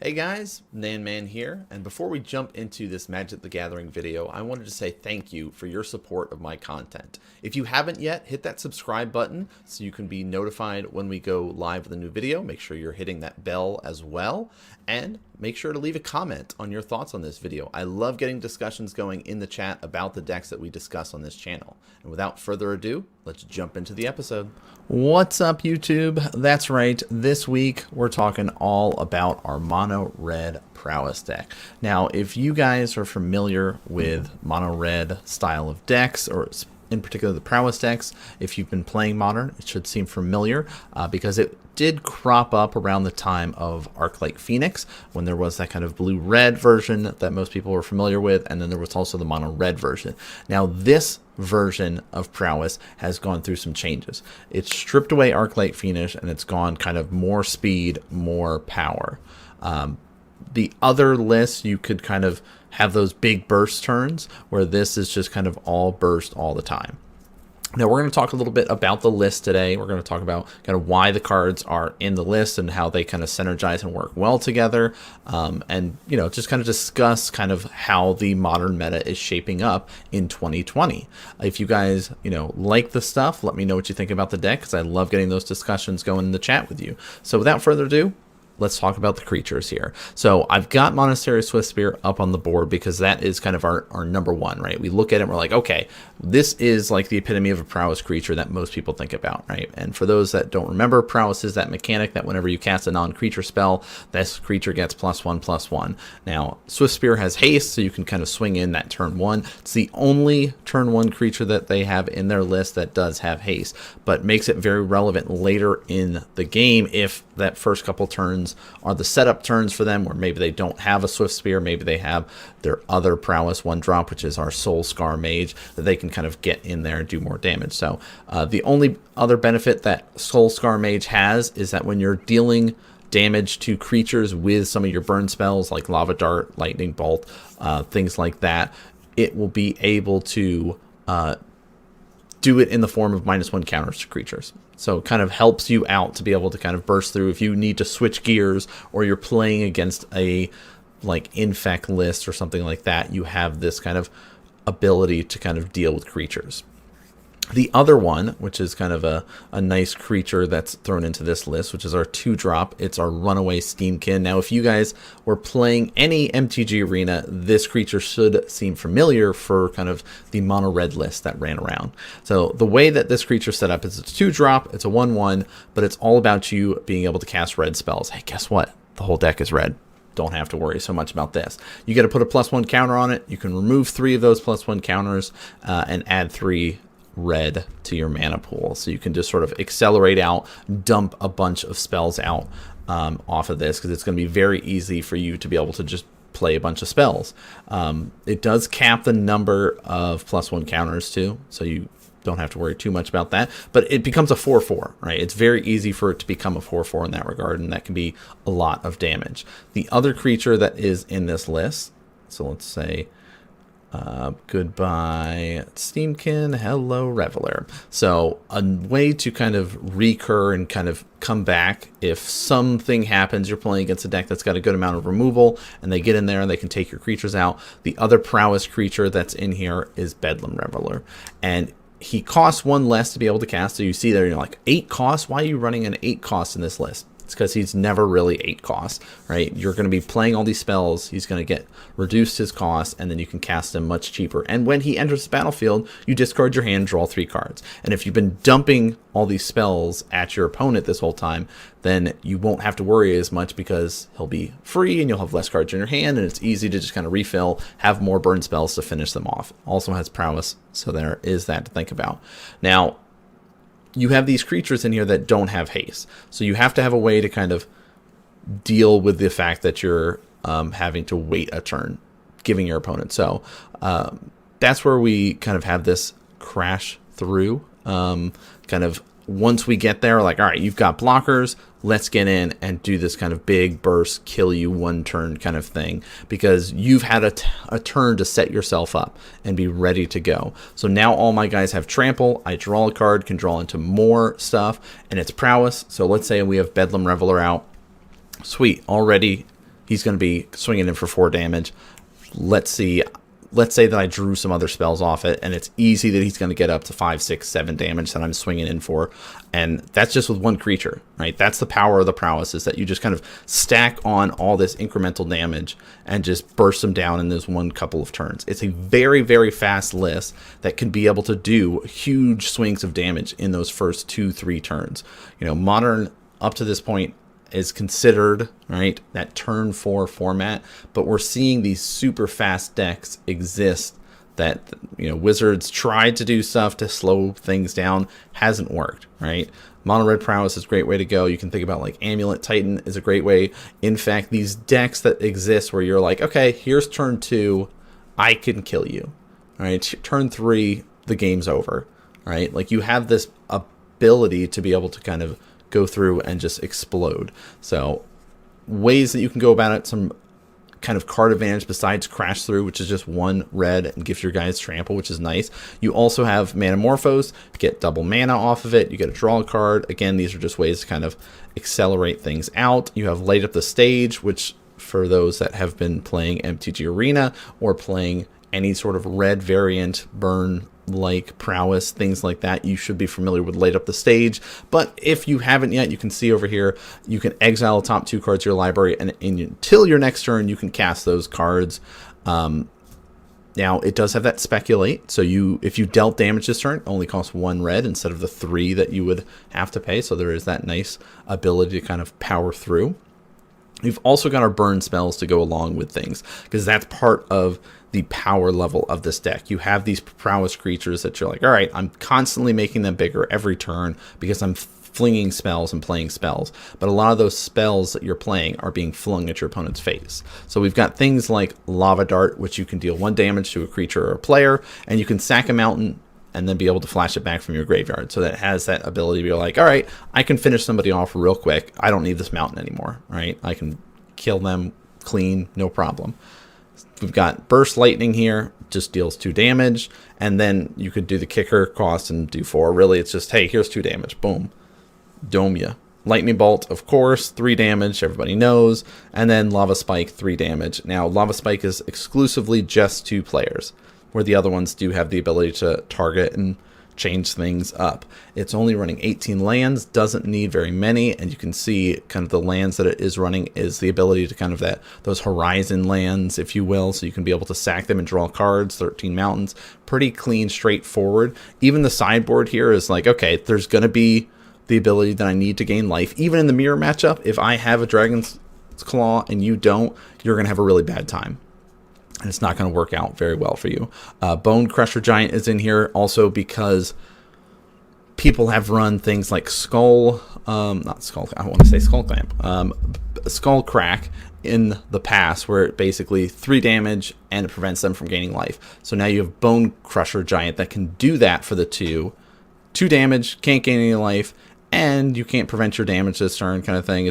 Hey guys, Man here, and before we jump into this Magic the Gathering video, I wanted to say thank you for your support of my content. If you haven't yet, hit that subscribe button so you can be notified when we go live with a new video. Make sure you're hitting that bell as well, and make sure to leave a comment on your thoughts on this video. I love getting discussions going in the chat about the decks that we discuss on this channel. And without further ado, let's jump into the episode. What's up, YouTube? That's right, this week we're talking all about our mono red Prowess deck. Now, if you guys are familiar with mono red style of decks, or in particular the Prowess decks, if you've been playing Modern, it should seem familiar because it did crop up around the time of Arc-Light Phoenix, when there was that kind of blue-red version that most people were familiar with, and then there was also the mono-red version. Now, this version of Prowess has gone through some changes. It's stripped away Arc-Light Phoenix, and it's gone kind of more speed, more power. The other lists, you could kind of have those big burst turns, where this is just kind of all burst all the time. Now, we're going to talk a little bit about the list today. We're going to talk about kind of why the cards are in the list and how they kind of synergize and work well together. And, you know, just kind of discuss kind of how the modern meta is shaping up in 2020. If you guys, you know, like the stuff, let me know what you think about the deck, because I love getting those discussions going in the chat with you. So without further ado, let's talk about the creatures here. So I've got Monastery Swiftspear up on the board because that is kind of our number one, right? We look at it and we're like, okay, this is like the epitome of a Prowess creature that most people think about, right? And for those that don't remember, Prowess is that mechanic that whenever you cast a non-creature spell, this creature gets +1/+1. Now, Swiftspear has haste, so you can kind of swing in that turn one. It's the only turn one creature that they have in their list that does have haste, but makes it very relevant later in the game if that first couple turns are the setup turns for them, where maybe they don't have a Swiftspear, maybe they have their other Prowess 1-drop, which is our Soul Scar Mage, that they can kind of get in there and do more damage. So the only other benefit that Soul Scar Mage has is that when you're dealing damage to creatures with some of your burn spells like Lava Dart, Lightning Bolt, things like that, it will be able to do it in the form of -1 counters to creatures. So it kind of helps you out to be able to kind of burst through if you need to switch gears, or you're playing against a like infect list or something like that. You have this kind of ability to kind of deal with creatures. The other one, which is kind of a nice creature that's thrown into this list, which is our 2-drop. It's our Runaway Steamkin. Now, if you guys were playing any MTG Arena, this creature should seem familiar for kind of the mono red list that ran around. So the way that this creature is set up is it's a 2-drop, it's a 1/1, but it's all about you being able to cast red spells. Hey, guess what? The whole deck is red. Don't have to worry so much about this. You got to put a +1 counter on it. You can remove 3 of those +1 counters and add 3 red to your mana pool, so you can just sort of accelerate out, dump a bunch of spells out off of this, because it's going to be very easy for you to be able to just play a bunch of spells. It does cap the number of +1 counters too, so you don't have to worry too much about that, but it becomes a 4/4, right? It's very easy for it to become a 4/4 in that regard, and that can be a lot of damage. The other creature that is in this list, so let's say goodbye Steamkin, hello Reveler. So a way to kind of recur and kind of come back if something happens, you're playing against a deck that's got a good amount of removal, and they get in there and they can take your creatures out. The other Prowess creature that's in here is Bedlam Reveler, and he costs 1 less to be able to cast. So you see there, you're like, 8 costs? Why are you running an 8 cost in this list? It's because he's never really 8 costs, right? You're going to be playing all these spells. He's going to get reduced his cost, and then you can cast him much cheaper. And when he enters the battlefield, you discard your hand, draw 3 cards. And if you've been dumping all these spells at your opponent this whole time, then you won't have to worry as much, because he'll be free and you'll have less cards in your hand, and it's easy to just kind of refill, have more burn spells to finish them off. Also has Prowess, so there is that to think about. Now, you have these creatures in here that don't have haste, so you have to have a way to kind of deal with the fact that you're having to wait a turn, giving your opponent. So that's where we kind of have this crash through. Kind of once we get there, like, all right, you've got blockers, let's get in and do this kind of big burst, kill you 1 turn kind of thing, because you've had a turn to set yourself up and be ready to go. So now all my guys have trample. I draw a card, can draw into more stuff, and it's Prowess. So let's say we have Bedlam Reveler out. Sweet, already he's going to be swinging in for 4 damage. Let's say that I drew some other spells off it, and it's easy that he's going to get up to 5, 6, 7 damage that I'm swinging in for. And that's just with one creature, right? That's the power of the prowess, is that you just kind of stack on all this incremental damage and just burst them down in this one couple of turns. It's a very, very fast list that can be able to do huge swings of damage in those first 2, 3 turns. You know, Modern up to this point is considered, right, that turn 4 format, but we're seeing these super fast decks exist that, you know, Wizards tried to do stuff to slow things down, hasn't worked, right? Mono Red Prowess is a great way to go. You can think about like Amulet Titan is a great way. In fact, these decks that exist where you're like, okay, here's turn 2, I can kill you, all right? Turn 3, the game's over, right? Like, you have this ability to be able to kind of go through and just explode. So ways that you can go about it, some kind of card advantage besides Crash Through, which is just 1 red and gives your guys trample, which is nice. You also have Manamorphose, get double mana off of it, you get a draw card. Again, these are just ways to kind of accelerate things out. You have Light Up the Stage, which for those that have been playing MTG Arena or playing any sort of red variant, burn like Prowess, things like that, you should be familiar with Light Up the Stage. But if you haven't yet, you can see over here, you can exile the top 2 cards of your library, and until your next turn, you can cast those cards. Now, it does have that Speculate, so if you dealt damage this turn, it only costs 1 red instead of the 3 that you would have to pay, so there is that nice ability to kind of power through. We've also got our burn spells to go along with things, because that's part of the power level of this deck. You have these prowess creatures that you're like, all right, I'm constantly making them bigger every turn because I'm flinging spells and playing spells. But a lot of those spells that you're playing are being flung at your opponent's face. So we've got things like Lava Dart, which you can deal 1 damage to a creature or a player, and you can sack a mountain and then be able to flash it back from your graveyard. So that has that ability to be like, all right, I can finish somebody off real quick. I don't need this mountain anymore, right? I can kill them clean, no problem. We've got Burst Lightning here, just deals 2 damage, and then you could do the kicker cost and do 4. Really, it's just, hey, here's 2 damage, boom, dome ya. Lightning Bolt, of course, 3 damage, everybody knows, and then Lava Spike, 3 damage. Now, Lava Spike is exclusively just 2 players, where the other ones do have the ability to target and change things up. It's only running 18 lands, doesn't need very many, and you can see kind of the lands that it is running is the ability to kind of those horizon lands, if you will, so you can be able to sack them and draw cards, 13 mountains, pretty clean, straightforward. Even the sideboard here is like, okay, there's going to be the ability that I need to gain life. Even in the mirror matchup, if I have a Dragon's Claw and you don't, you're going to have a really bad time. And it's not going to work out very well for you. Bone Crusher Giant is in here also because people have run things like Skull Crack in the past, where it basically 3 damage and it prevents them from gaining life. So now you have Bone Crusher Giant that can do that for the 2 damage, can't gain any life, and you can't prevent your damage this turn, kind of thing.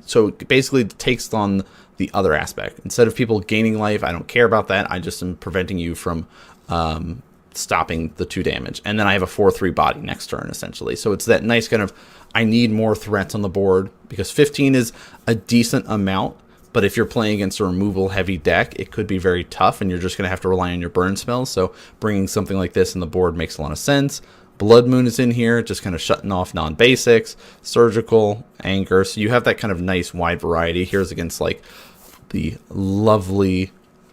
So it basically takes on the other aspect. Instead of people gaining life, I don't care about that. I just am preventing you from stopping the 2 damage. And then I have a 4/3 body next turn, essentially. So it's that nice kind of, I need more threats on the board, because 15 is a decent amount. But if you're playing against a removal heavy deck, it could be very tough, and you're just going to have to rely on your burn spells. So bringing something like this in the board makes a lot of sense. Blood Moon is in here, just kind of shutting off non-basics, surgical, anger. So you have that kind of nice wide variety. Here's against like the lovely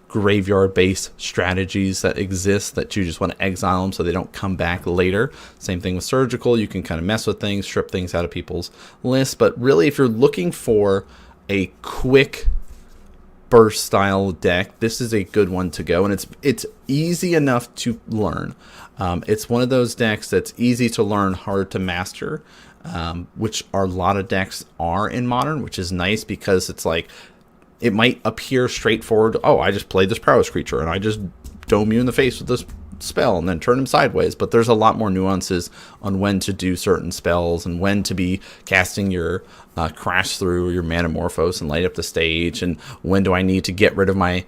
graveyard-based strategies that exist that you just want to exile them so they don't come back later. Same thing with surgical. You can kind of mess with things, strip things out of people's lists. But really, if you're looking for a quick burst style deck, this is a good one to go, and it's easy enough to learn. It's one of those decks that's easy to learn, hard to master, which a lot of decks are in Modern, which is nice because it's like, it might appear straightforward. Oh, I just played this prowess creature and I just dome you in the face with this spell and then turn him sideways. But there's a lot more nuances on when to do certain spells and when to be casting your Crash Through or your Manamorphose and Light Up the Stage, and when do I need to get rid of my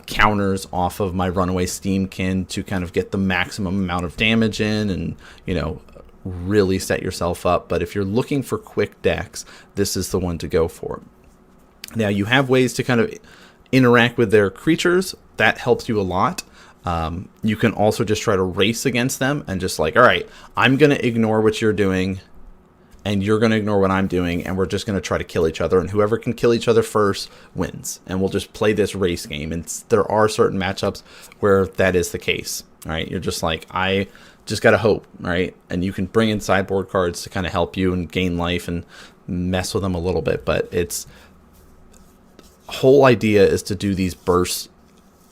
counters off of my Runaway Steamkin to kind of get the maximum amount of damage in and, you know, really set yourself up. But if you're looking for quick decks, this is the one to go for. Now you have ways to kind of interact with their creatures. That helps you a lot. You can also just try to race against them and just like, all right, I'm going to ignore what you're doing and you're going to ignore what I'm doing, and we're just going to try to kill each other, and whoever can kill each other first wins. And we'll just play this race game. And there are certain matchups where that is the case, right? You're just like, I just got to hope, right? And you can bring in sideboard cards to kind of help you and gain life and mess with them a little bit. But it's whole idea is to do these bursts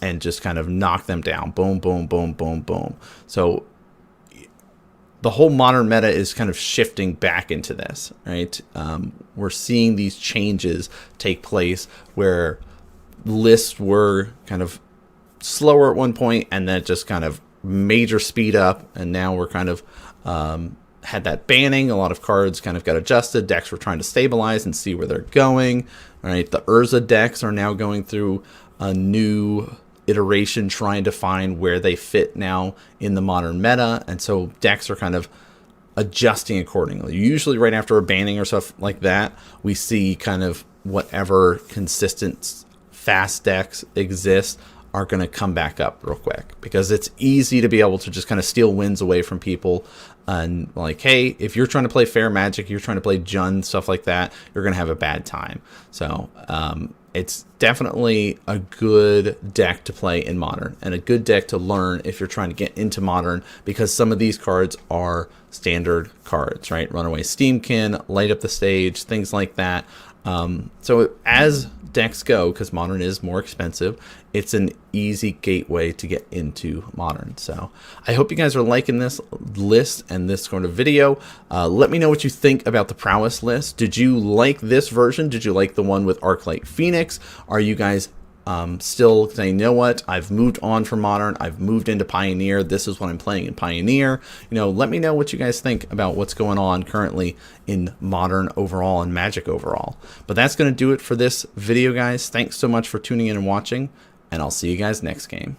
and just kind of knock them down. Boom, boom, boom, boom, boom. So the whole modern meta is kind of shifting back into this, right? We're seeing these changes take place where lists were kind of slower at one point and then just kind of major speed up. And now we're kind of had that banning. A lot of cards kind of got adjusted. Decks were trying to stabilize and see where they're going, right? The Urza decks are now going through a new iteration trying to find where they fit now in the modern meta, and so decks are kind of adjusting accordingly. Usually right after a banning or stuff like that, we see kind of whatever consistent fast decks exist are going to come back up real quick, because it's easy to be able to just kind of steal wins away from people. And like, hey, if you're trying to play fair magic, you're trying to play Jund, stuff like that, you're going to have a bad time. So it's definitely a good deck to play in Modern, and a good deck to learn if you're trying to get into Modern, because some of these cards are standard cards, right? Runaway Steamkin, Light Up the Stage, things like that. So as decks go, because Modern is more expensive, it's an easy gateway to get into Modern. So I hope you guys are liking this list and this sort of video. Let me know what you think about the Prowess list. Did you like this version? Did you like the one with Arclight Phoenix? Are you guys still saying, you know what, I've moved on from Modern, I've moved into Pioneer, this is what I'm playing in Pioneer? You know, let me know what you guys think about what's going on currently in Modern overall and Magic overall. But that's going to do it for this video, guys. Thanks so much for tuning in and watching, and I'll see you guys next game.